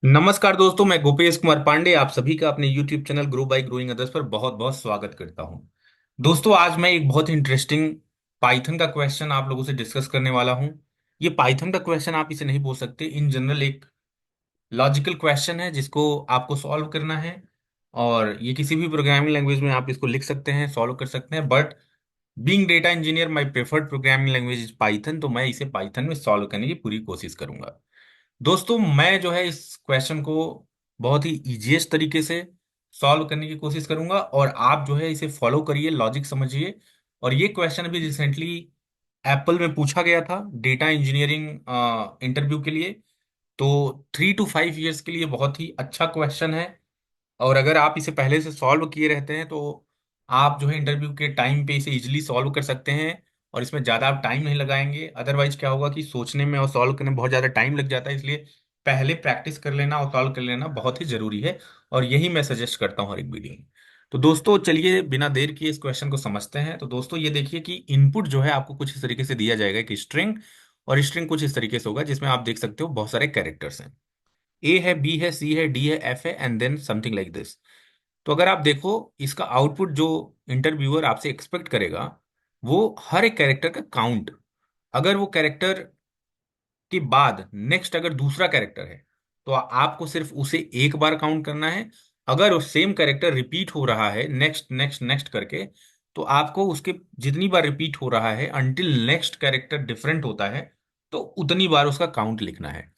नमस्कार दोस्तों, मैं गोपेश कुमार पांडे आप सभी का अपने YouTube channel grow by growing others पर बहुत बहुत स्वागत करता हूं। दोस्तों, आज मैं एक बहुत इंटरेस्टिंग पाइथन का क्वेश्चन आप लोगों से डिस्कस करने वाला हूं। ये पाइथन का क्वेश्चन आप इसे नहीं बोल सकते, इन जनरल एक लॉजिकल क्वेश्चन है जिसको आपको सॉल्व करना है। और ये किसी भी प्रोग्रामिंग लैंग्वेज में आप इसको लिख सकते हैं, सॉल्व कर सकते हैं, but being data engineer my preferred programming language is Python, तो मैं इसे पाइथन में सॉल्व करने की पूरी कोशिश करूंगा। दोस्तों, मैं जो है इस क्वेश्चन को बहुत ही इजीएस्ट तरीके से सॉल्व करने की कोशिश करूंगा और आप जो है इसे फॉलो करिए, लॉजिक समझिए। और ये क्वेश्चन भी रिसेंटली एप्पल में पूछा गया था डेटा इंजीनियरिंग इंटरव्यू के लिए। तो 3 to 5 years के लिए बहुत ही अच्छा क्वेश्चन है। और अगर आप इसे पहले से सॉल्व किए रहते हैं तो आप जो है इंटरव्यू के टाइम पे इसे इजीली सॉल्व कर सकते हैं और इसमें ज़्यादा आप टाइम नहीं लगाएंगे। अदरवाइज क्या होगा कि सोचने में और सॉल्व करने में बहुत ज़्यादा टाइम लग जाता है, इसलिए पहले प्रैक्टिस कर लेना और सॉल्व कर लेना बहुत ही ज़रूरी है। और यही मैं सजेस्ट करता हूँ हर एक वीडियो में। तो दोस्तों, चलिए बिना देर किए इस क्वेश्चन को समझते हैं। तो दोस्तों, ये देखिए कि इनपुट जो है आपको कुछ इस तरीके से दिया जाएगा कि स्ट्रिंग, और स्ट्रिंग कुछ इस तरीके से होगा जिसमें आप देख सकते हो बहुत सारे कैरेक्टर्स हैं। ए है, बी है, सी है, डी है, एफ है, and then something like this. तो अगर आप देखो, इसका आउटपुट जो इंटरव्यूअर आपसे एक्सपेक्ट करेगा वो हर एक कैरेक्टर का काउंट, अगर वो कैरेक्टर के बाद नेक्स्ट अगर दूसरा कैरेक्टर है तो आपको सिर्फ उसे एक बार काउंट करना है। अगर वो सेम कैरेक्टर रिपीट हो रहा है नेक्स्ट नेक्स्ट नेक्स्ट करके, तो आपको उसके जितनी बार रिपीट हो रहा है अंटिल नेक्स्ट कैरेक्टर डिफरेंट होता है, तो उतनी बार उसका काउंट लिखना है।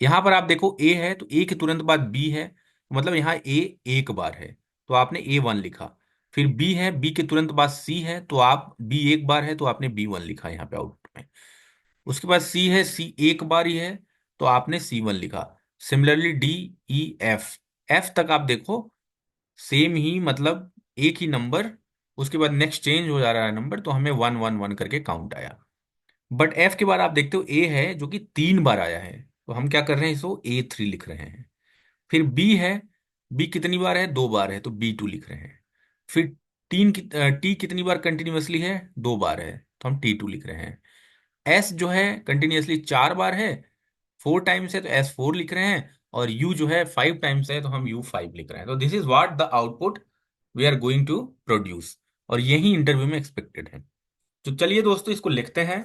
यहां पर आप देखो, ए है तो ए के तुरंत बाद बी है, मतलब यहाँ ए एक बार है तो आपने A1 लिखा। फिर बी है, बी के तुरंत बाद सी है तो आप बी एक बार है तो आपने B1 लिखा यहाँ पे आउटपुट में। उसके बाद सी है, सी एक बार ही है तो आपने C1 लिखा। Similarly D, E, F, F तक आप देखो सेम ही, मतलब एक ही नंबर। उसके बाद नेक्स्ट चेंज हो जा रहा है नंबर, तो हमें 1 1 1 करके काउंट आया। बट एफ के बाद आप देखते हो ए है जो कि 3 बार आया है, तो हम क्या कर रहे हैं, इसको A3 लिख रहे हैं। फिर बी है, बी कितनी बार है, 2 बार है तो B2 लिख रहे हैं। फिर टी कितनी बार कंटिन्यूअसली है, 2 बार है तो हम T2 लिख रहे हैं। एस जो है कंटिन्यूअसली 4 बार है, 4 टाइम्स है तो S4 लिख रहे हैं। और यू जो है 5 टाइम्स है तो हम U5 लिख रहे हैं। तो this is what the output we are going to produce, और यही इंटरव्यू में एक्सपेक्टेड है। तो चलिए दोस्तों, इसको लिखते हैं।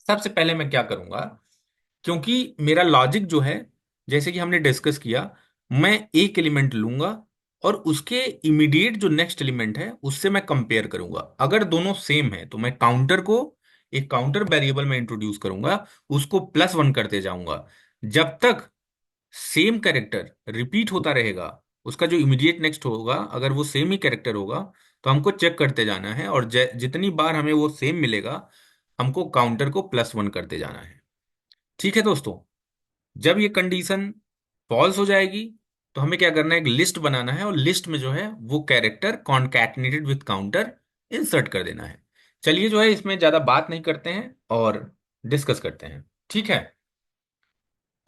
सबसे पहले मैं क्या करूंगा, क्योंकि मेरा लॉजिक जो है, जैसे कि हमने डिस्कस किया, मैं एक एलिमेंट लूंगा और उसके इमीडिएट जो नेक्स्ट एलिमेंट है उससे मैं कंपेयर करूंगा। अगर दोनों सेम है तो मैं काउंटर को एक काउंटर वेरिएबल में इंट्रोड्यूस करूंगा, उसको +1 करते जाऊंगा जब तक सेम कैरेक्टर रिपीट होता रहेगा। उसका जो इमीडिएट नेक्स्ट होगा अगर वो सेम ही कैरेक्टर होगा तो हमको चेक करते जाना है, और जितनी बार हमें वो सेम मिलेगा हमको काउंटर को +1 करते जाना है। ठीक है दोस्तों, जब ये कंडीशन फॉल्स हो जाएगी तो हमें क्या करना है, एक लिस्ट बनाना है और लिस्ट में जो है वो कैरेक्टर कॉन्कैटिनेटेड विथ काउंटर इंसर्ट कर देना है। चलिए जो है इसमें ज्यादा बात नहीं करते हैं और डिस्कस करते हैं, ठीक है।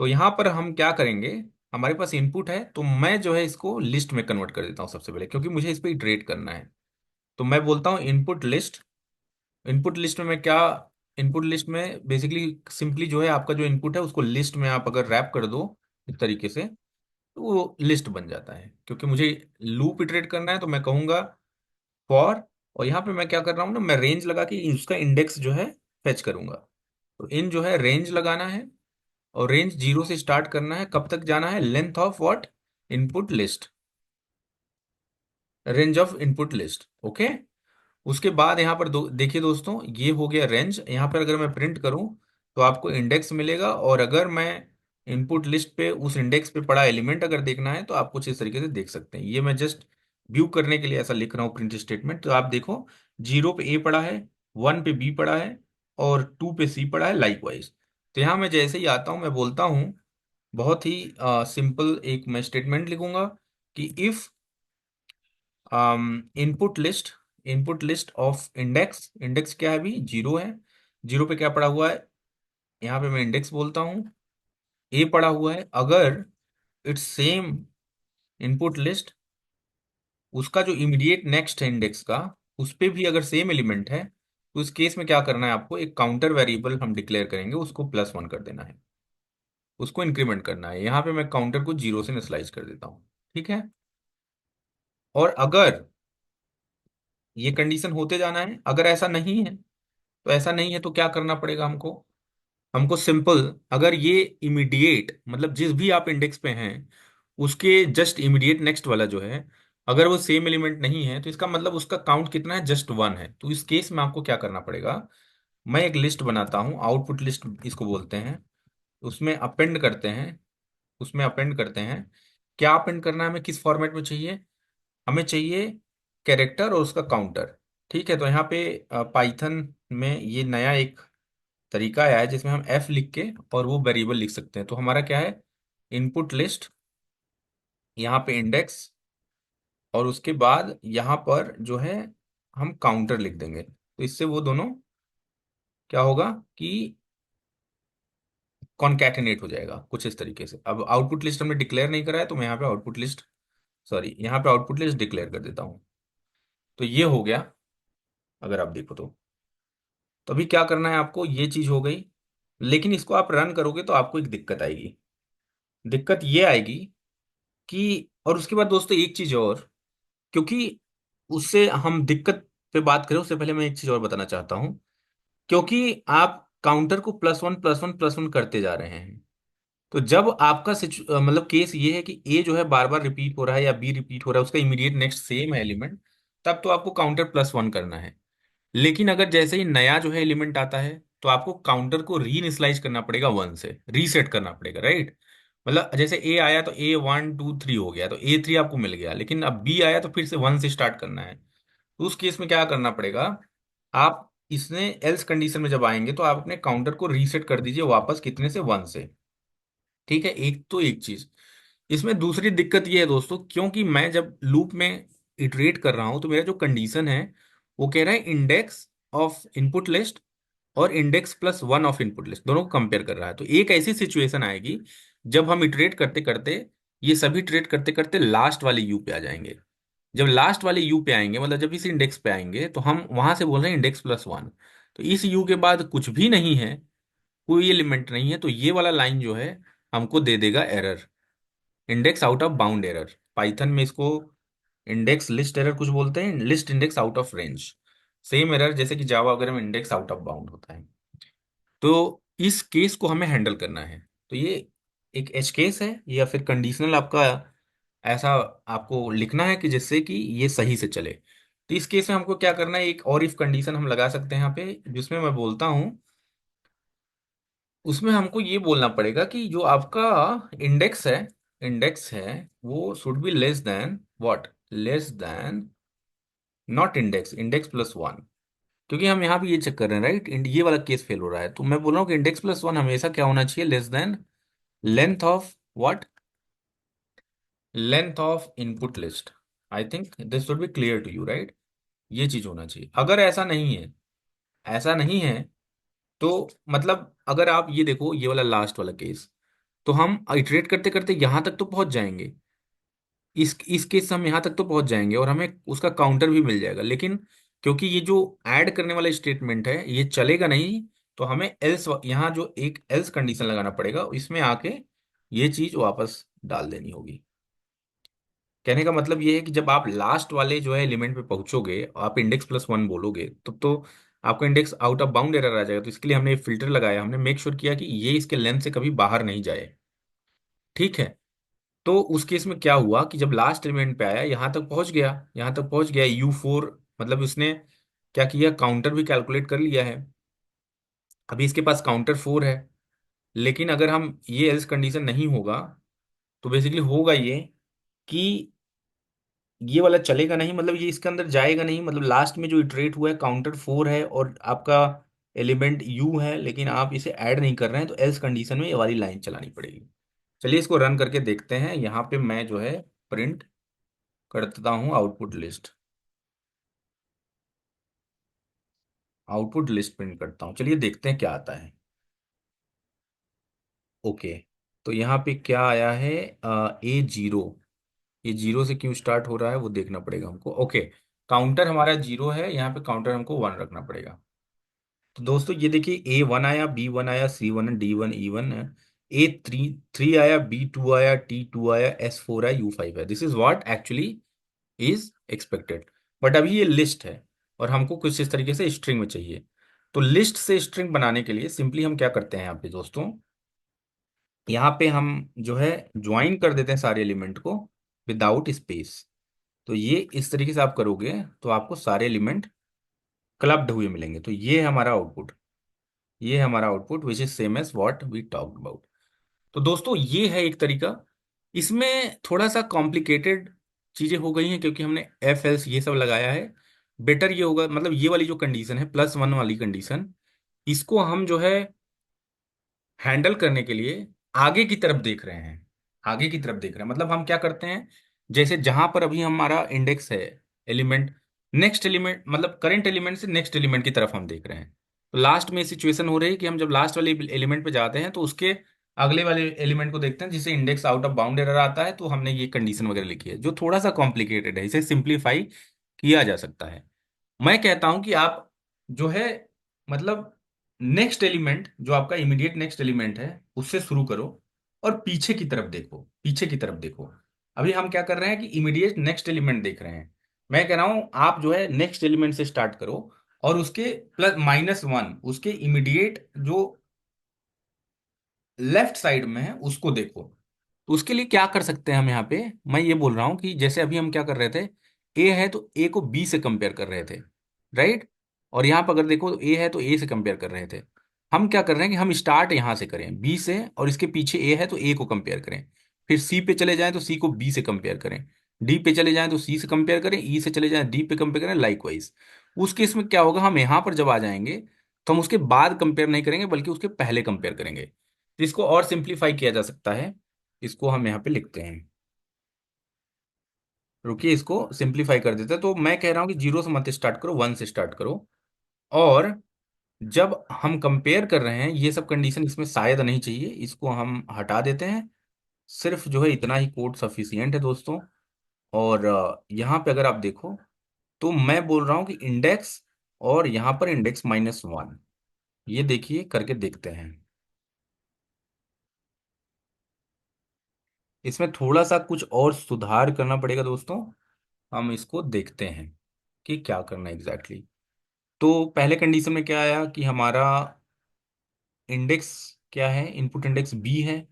तो यहां पर हम क्या करेंगे, हमारे पास इनपुट है तो मैं जो है इसको लिस्ट में कन्वर्ट कर देता हूं सबसे पहले, क्योंकि मुझे इस पर इटरेट करना है। तो मैं बोलता हूं इनपुट लिस्ट। इनपुट लिस्ट में मैं क्या, इनपुट लिस्ट में बेसिकली सिंपली जो है आपका जो इनपुट है उसको लिस्ट में आप अगर रैप कर दो इस तरीके से तो वो लिस्ट बन जाता है। क्योंकि मुझे लूप इटरेट करना है तो मैं कहूंगा फॉर, और यहाँ पे मैं क्या कर रहा हूँ ना, मैं रेंज लगा के उसका इंडेक्स जो है फेच करूंगा। तो इन जो है रेंज लगाना है, और रेंज 0 से स्टार्ट करना है, कब तक जाना है, length of what, input list, range of input list, okay. उसके बाद यहाँ पर देखिए दोस्तों, ये हो गया रेंज। यहाँ पर अगर मैं प्रिंट करूँ तो आपको इंडेक्स मिलेगा, और अगर मैं इनपुट लिस्ट पे उस इंडेक्स पे पड़ा एलिमेंट अगर देखना है तो आप कुछ इस तरीके से देख सकते हैं। ये मैं जस्ट व्यू करने के लिए ऐसा लिख रहा हूँ प्रिंट स्टेटमेंट। तो आप देखो, 0 पे ए पड़ा है, 1 पे बी पड़ा है, और 2 पे सी पड़ा है लाइक वाइज। तो यहाँ मैं जैसे ही आता हूँ मैं बोलता हूँ, बहुत ही सिंपल एक मैं स्टेटमेंट लिखूंगा कि if input list, input list of index, index क्या है अभी 0 है, 0 पे क्या पड़ा हुआ है, यहाँ पे मैं इंडेक्स बोलता हूँ, ए पड़ा हुआ है। अगर इट्स सेम इनपुट लिस्ट, उसका जो इमीडिएट नेक्स्ट है इंडेक्स का, उस पे भी अगर सेम एलिमेंट है तो इस केस में क्या करना है आपको, एक काउंटर वेरिएबल हम डिक्लेयर करेंगे, उसको +1 कर देना है। उसको इंक्रीमेंट करना है। यहाँ पे मैं काउंटर को जीरो से इनिशियलाइज कर देता हूँ। ठीक है। और अगर ये कंडीशन होते जाना है, अगर ऐसा नहीं है तो ऐसा नहीं है तो क्या करना पड़ेगा हमको? हमको सिंपल, अगर ये इमीडिएट मतलब जिस भी आप इंडेक्स पे हैं उसके जस्ट इमीडिएट नेक्स्ट वाला जो है, अगर वो सेम एलिमेंट नहीं है तो इसका मतलब उसका काउंट कितना है? जस्ट वन है। तो इस केस में आपको क्या करना पड़ेगा? मैं एक लिस्ट बनाता हूँ, आउटपुट लिस्ट इसको बोलते हैं। उसमें अपेंड करते हैं, उसमें अपेंड करते हैं। क्या अपेंड करना है हमें, किस फॉर्मेट में चाहिए? हमें चाहिए कैरेक्टर और उसका काउंटर। ठीक है। तो यहाँ पे पाइथन में ये नया एक तरीका आया है जिसमें हम एफ लिख के और वो वेरिएबल लिख सकते हैं। तो हमारा क्या है? इनपुट लिस्ट, यहाँ पे इंडेक्स, और उसके बाद यहाँ पर जो है हम काउंटर लिख देंगे। तो इससे वो दोनों क्या होगा कि कॉन्कैटिनेट हो जाएगा कुछ इस तरीके से। अब आउटपुट लिस्ट हमने डिक्लेयर नहीं करा है तो मैं यहाँ पे आउटपुट लिस्ट, सॉरी, यहाँ पे आउटपुट लिस्ट डिक्लेयर कर देता हूँ। तो ये हो गया। अगर आप देखो तो अभी क्या करना है आपको, ये चीज हो गई। लेकिन इसको आप रन करोगे तो आपको एक दिक्कत आएगी। दिक्कत ये आएगी कि, और उसके बाद दोस्तों एक चीज और, क्योंकि उससे हम दिक्कत पे बात करें उससे पहले मैं एक चीज और बताना चाहता हूं। क्योंकि आप काउंटर को plus one plus one plus one करते जा रहे हैं, तो जब आपका मतलब केस ये है कि ए जो है बार बार रिपीट हो रहा है या बी रिपीट हो रहा है, उसका इमीडिएट नेक्स्ट सेम है एलिमेंट, तब तो आपको काउंटर प्लस वन करना है। लेकिन अगर जैसे ही नया जो है एलिमेंट आता है तो आपको काउंटर को री इनिशियलाइज करना पड़ेगा, वन से रीसेट करना पड़ेगा, राइट? मतलब जैसे ए आया तो ए वन टू थ्री हो गया, तो ए थ्री आपको मिल गया, लेकिन अब बी आया तो फिर से वन से स्टार्ट करना है। तो उस केस में क्या करना पड़ेगा? आप इसने एल्स कंडीशन में जब आएंगे तो आप अपने काउंटर को रीसेट कर दीजिए वापस, कितने से? वन से। ठीक है। एक तो एक चीज इसमें, दूसरी दिक्कत ये है दोस्तों, क्योंकि मैं जब लूप में इटरेट कर रहा हूं तो मेरा जो कंडीशन है वो कह रहा है इंडेक्स ऑफ इनपुट लिस्ट और index plus one of input list, दोनों को कंपेयर कर रहा है। तो एक ऐसी सिचुएशन आएगी जब हम इटरेट करते करते, ये सभी इटरेट करते करते लास्ट वाले यू पे आ जाएंगे। जब लास्ट वाले यू पे आएंगे मतलब जब इस इंडेक्स पे आएंगे तो हम वहां से बोल रहे हैं इंडेक्स प्लस वन। तो इस यू के बाद कुछ भी नहीं है, कोई एलिमेंट नहीं है, तो ये वाला लाइन जो है हमको दे देगा error, index out of bound error. Python में इसको इंडेक्स लिस्ट एरर कुछ बोलते हैं, list index out of range. Same error जैसे कि जावा वगैरह में इंडेक्स आउट ऑफ बाउंड होता है। तो इस केस को हमें हैंडल करना है। तो ये एक एज केस है या फिर कंडीशनल आपका ऐसा आपको लिखना है कि जिससे कि ये सही से चले। तो इस केस में हमको क्या करना है, एक और इफ कंडीशन हम लगा सकते हैं यहाँ पे, जिसमें मैं बोलता हूँ, उसमें हमको ये बोलना पड़ेगा कि जो आपका इंडेक्स है, इंडेक्स है वो should be less than what, less than, not index, index plus one. क्योंकि हम यहाँ पे ये चेक कर रहे हैं, राइट? ये वाला केस फेल हो रहा है, तो मैं बोल रहा हूँ कि इंडेक्स प्लस वन हमेशा क्या होना चाहिए? Less than length of what, length of input list. I think this should be clear to you, right? ये चीज होना चाहिए। अगर ऐसा नहीं है, ऐसा नहीं है, तो मतलब अगर आप ये देखो ये वाला लास्ट वाला केस, तो हम इटरेट करते करते यहां तक तो पहुंच जाएंगे, इस केस से हम यहाँ तक तो पहुंच जाएंगे और हमें उसका काउंटर भी मिल जाएगा। लेकिन क्योंकि ये जो ऐड करने वाला स्टेटमेंट है ये चलेगा नहीं, तो हमें एल्स, यहाँ जो एक एल्स कंडीशन लगाना पड़ेगा, इसमें आके ये चीज वापस डाल देनी होगी। कहने का मतलब ये है कि जब आप लास्ट वाले जो है एलिमेंट पे पहुंचोगे, आप इंडेक्स प्लस वन बोलोगे, तो आपका index out of bound error आ जाएगा। तो इसके लिए हमने फिल्टर लगाया, हमने मेक श्योर किया कि ये इसके लेंथ से कभी बाहर नहीं जाए। ठीक है। तो उस केस में क्या हुआ कि जब लास्ट एलिमेंट पे आया यहां तक पहुंच गया, यहां तक पहुंच गया यू फोर, मतलब इसने क्या किया, काउंटर भी कैलकुलेट कर लिया है। अभी इसके पास काउंटर फोर है। लेकिन अगर हम ये एल्स कंडीशन नहीं होगा तो बेसिकली होगा ये कि ये वाला चलेगा नहीं, मतलब ये इसके अंदर जाएगा नहीं। मतलब लास्ट में जो इटरेट हुआ है काउंटर फोर है और आपका एलिमेंट यू है, लेकिन आप इसे ऐड नहीं कर रहे हैं, तो एल्स कंडीशन में ये वाली लाइन चलानी पड़ेगी। चलिए इसको रन करके देखते हैं। यहाँ पे मैं जो है प्रिंट कर देता हूँ output list, output list print करता हूँ। चलिए देखते हैं क्या आता है। ओके। तो यहाँ पे क्या आया है? ए जीरो। ये जीरो से क्यों स्टार्ट हो रहा है वो देखना पड़ेगा हमको। ओके, काउंटर हमारा जीरो है, यहाँ पे काउंटर हमको वन रखना पड़ेगा। तो दोस्तों ये देखिए, ए वन आया, बी वन आया, C one, D one, E one है, A3 3 आया, B2 आया, T2 आया, S4 आया, U5 है। This is what actually is expected. But अभी ये लिस्ट है और हमको कुछ इस तरीके से स्ट्रिंग में चाहिए। तो लिस्ट से स्ट्रिंग बनाने के लिए सिंपली हम क्या करते हैं यहाँ पे दोस्तों, यहाँ पे हम जो है ज्वाइन कर देते हैं सारे एलिमेंट को विदाउट स्पेस। तो ये इस तरीके से आप करोगे तो आपको सारे एलिमेंट क्लब्ड हुए मिलेंगे। तो ये है हमारा आउटपुट, ये है हमारा output which is same as what we talked about. तो दोस्तों ये है एक तरीका। इसमें थोड़ा सा कॉम्प्लिकेटेड चीजें हो गई हैं क्योंकि हमने एफ एल्स ये सब लगाया है। बेटर ये होगा, मतलब ये वाली जो कंडीशन है +1 वाली कंडीशन, इसको हम जो है हैंडल करने के लिए आगे की तरफ देख रहे हैं। आगे की तरफ देख रहे हैं मतलब हम क्या करते हैं, जैसे जहां पर अभी हमारा इंडेक्स है एलिमेंट, नेक्स्ट एलिमेंट मतलब करंट एलिमेंट से नेक्स्ट एलिमेंट की तरफ हम देख रहे हैं। तो लास्ट में सिचुएशन हो रही है कि हम जब लास्ट वाले एलिमेंट पे जाते हैं तो उसके अगले वाले एलिमेंट को देखते हैं जिसे index out of bound error आता है। तो हमने ये कंडीशन वगैरह लिखी है जो थोड़ा सा कॉम्प्लिकेटेड है, इसे सिंप्लीफाई किया जा सकता है। मैं कहता हूं कि आप जो है मतलब नेक्स्ट एलिमेंट जो आपका इमीडिएट नेक्स्ट एलिमेंट है उससे शुरू करो और पीछे की तरफ देखो, पीछे की तरफ देखो। अभी हम क्या कर रहे हैं कि इमीडिएट नेक्स्ट एलिमेंट देख रहे हैं। मैं कह रहा हूं आप जो है नेक्स्ट एलिमेंट से स्टार्ट करो और उसके +-1 उसके इमीडिएट जो लेफ्ट साइड में है उसको देखो। तो उसके लिए क्या कर सकते हैं हम यहाँ पे, मैं ये बोल रहा हूं कि जैसे अभी हम क्या कर रहे थे, ए है तो ए को बी से कंपेयर कर रहे थे, राइट। और यहाँ पर अगर देखो तो ए है तो ए से कंपेयर कर रहे थे। हम क्या कर रहे हैं कि हम स्टार्ट यहाँ से करें बी से और इसके पीछे ए है तो ए को कंपेयर करें। फिर सी पे चले जाएं तो सी को बी से कंपेयर करें। डी पे चले जाएं तो सी से कंपेयर करें। ई से चले जाएं डी पे कंपेयर करें, लाइकवाइज। उस केस में क्या होगा, हम यहाँ पर जब आ जाएंगे तो हम उसके बाद कंपेयर नहीं करेंगे बल्कि उसके पहले कंपेयर करेंगे। तो इसको और सिंप्लीफाई किया जा सकता है। इसको हम यहाँ पे लिखते हैं, रुकिए इसको सिंप्लीफाई कर देते हैं। तो मैं कह रहा हूँ कि 0 से मत स्टार्ट करो, 1 से स्टार्ट करो। और जब हम कंपेयर कर रहे हैं ये सब कंडीशन इसमें शायद नहीं चाहिए, इसको हम हटा देते हैं। सिर्फ जो है इतना ही कोड सफिशियंट है दोस्तों। और यहाँ पे अगर आप देखो तो मैं बोल रहा हूँ कि इंडेक्स और यहाँ पर इंडेक्स -1, ये देखिए करके देखते हैं। इसमें थोड़ा सा कुछ और सुधार करना पड़ेगा दोस्तों। हम इसको देखते हैं कि क्या करना है एग्जैक्टली तो पहले कंडीशन में क्या आया कि हमारा इंडेक्स क्या है, इनपुट इंडेक्स बी है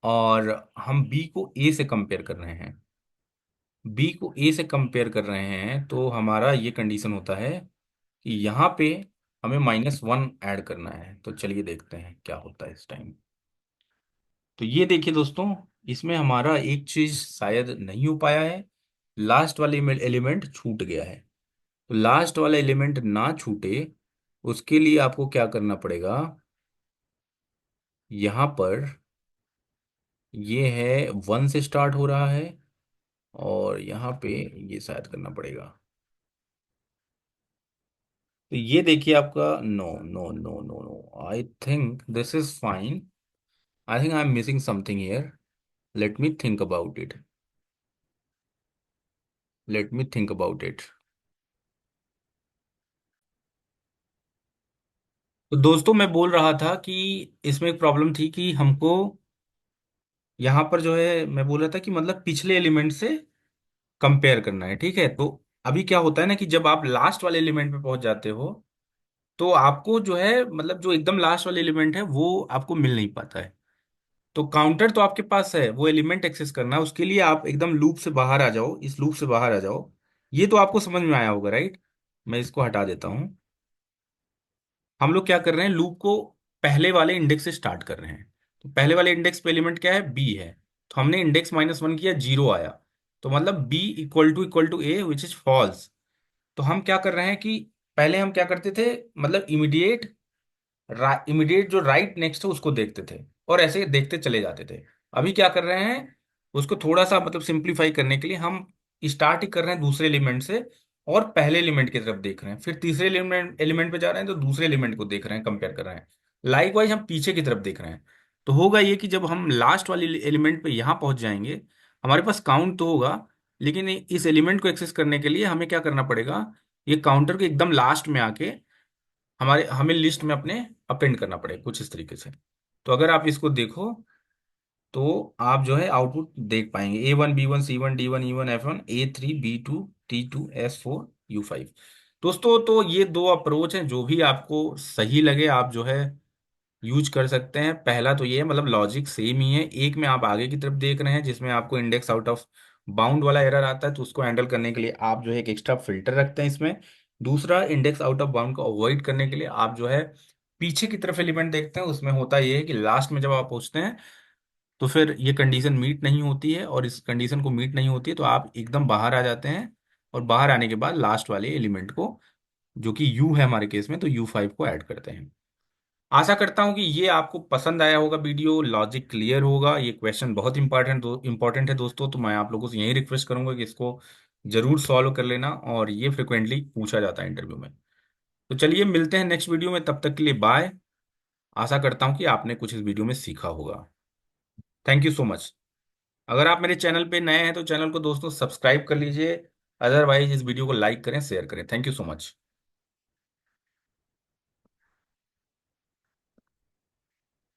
और हम बी को ए से कंपेयर कर रहे हैं। बी को ए से कंपेयर कर रहे हैं तो हमारा ये कंडीशन होता है कि यहाँ पे हमें -1 ऐड करना है। तो चलिए देखते हैं क्या होता है इस टाइम। तो ये देखिए दोस्तों, इसमें हमारा एक चीज शायद नहीं हो पाया है, लास्ट वाले एलिमेंट छूट गया है। तो लास्ट वाला एलिमेंट ना छूटे उसके लिए आपको क्या करना पड़ेगा, यहाँ पर ये है 1 से स्टार्ट हो रहा है और यहाँ पे ये शायद करना पड़ेगा। तो ये देखिए आपका no no no no no, I think this is fine. I think I am missing something here. Let me think about it, let me think about it. तो दोस्तों मैं बोल रहा था कि इसमें एक प्रॉब्लम थी कि हमको यहाँ पर जो है मैं बोल रहा था कि मतलब पिछले एलिमेंट से कंपेयर करना है, ठीक है। तो अभी क्या होता है ना कि जब आप लास्ट वाले एलिमेंट पे पहुंच जाते हो तो आपको जो है मतलब जो एकदम लास्ट वाले एलिमेंट है वो आपको मिल नहीं पाता है। तो काउंटर तो आपके पास है, वो एलिमेंट एक्सेस करना है उसके लिए आप एकदम लूप से बाहर आ जाओ, इस लूप से बाहर आ जाओ। ये तो आपको समझ में आया होगा, राइट। मैं इसको हटा देता हूँ। हम लोग क्या कर रहे हैं, लूप को पहले वाले इंडेक्स से स्टार्ट कर रहे हैं। तो पहले वाले इंडेक्स पे एलिमेंट क्या है, बी है। तो हमने इंडेक्स -1 किया, 0 आया। तो मतलब B equal to A which is false. तो हम क्या कर रहे हैं कि पहले हम क्या करते थे, मतलब इमीडिएट जो राइट नेक्स्ट है उसको देखते थे और ऐसे देखते चले जाते थे। अभी क्या कर रहे हैं, उसको थोड़ा सा मतलब सिंप्लीफाई करने के लिए हम स्टार्ट ही कर रहे हैं दूसरे एलिमेंट से और पहले एलिमेंट की तरफ देख रहे हैं, फिर तीसरे एलिमेंट एलिमेंट पे जा रहे हैं तो दूसरे एलिमेंट को देख रहे हैं, कंपेयर कर रहे हैं। लाइक हम पीछे की तरफ देख रहे हैं। तो होगा ये कि जब हम लास्ट वाले एलिमेंट पे यहाँ पहुंच जाएंगे, हमारे पास काउंट तो होगा लेकिन इस एलिमेंट को एक्सेस करने के लिए हमें क्या करना पड़ेगा, ये काउंटर के एकदम लास्ट में आके हमें लिस्ट में अपने अपेंड करना पड़ेगा कुछ इस तरीके से। तो अगर आप इसको देखो तो आप जो है आउटपुट देख पाएंगे, A1 B1 C1 D1 E1 F1 A3 B2 T2 S4 दोस्तों, तो ये दो अप्रोच हैं, जो भी आपको सही लगे आप जो है यूज कर सकते हैं। पहला तो ये है, मतलब लॉजिक सेम ही है। एक में आप आगे की तरफ देख रहे हैं जिसमें आपको इंडेक्स आउट ऑफ बाउंड वाला एरर आता है, तो उसको हैंडल करने के लिए आप जो है एक एक्स्ट्रा फिल्टर रखते हैं इसमें। दूसरा, इंडेक्स आउट ऑफ बाउंड को अवॉइड करने के लिए आप जो है पीछे की तरफ एलिमेंट देखते हैं। उसमें होता ये है कि लास्ट में जब आप पहुंचते हैं तो फिर ये कंडीशन मीट नहीं होती है, और इस कंडीशन को मीट नहीं होती है तो आप एकदम बाहर आ जाते हैं। और बाहर आने के बाद लास्ट वाले एलिमेंट को, जो कि यू है हमारे केस में, तो U5 को ऐड करते हैं। आशा करता हूं कि ये आपको पसंद आया होगा वीडियो, लॉजिक क्लियर होगा। ये क्वेश्चन बहुत इंपॉर्टेंट है दोस्तों, तो मैं आप लोगों से यही रिक्वेस्ट करूंगा कि इसको जरूर सॉल्व कर लेना, और ये फ्रिक्वेंटली पूछा जाता है इंटरव्यू में। तो चलिए मिलते हैं नेक्स्ट वीडियो में, तब तक के लिए बाय। आशा करता हूं कि आपने कुछ इस वीडियो में सीखा होगा। Thank you so much. अगर आप मेरे चैनल पे नए हैं तो चैनल को दोस्तों सब्सक्राइब कर लीजिए, अदरवाइज इस वीडियो को लाइक करें, शेयर करें। Thank you so much.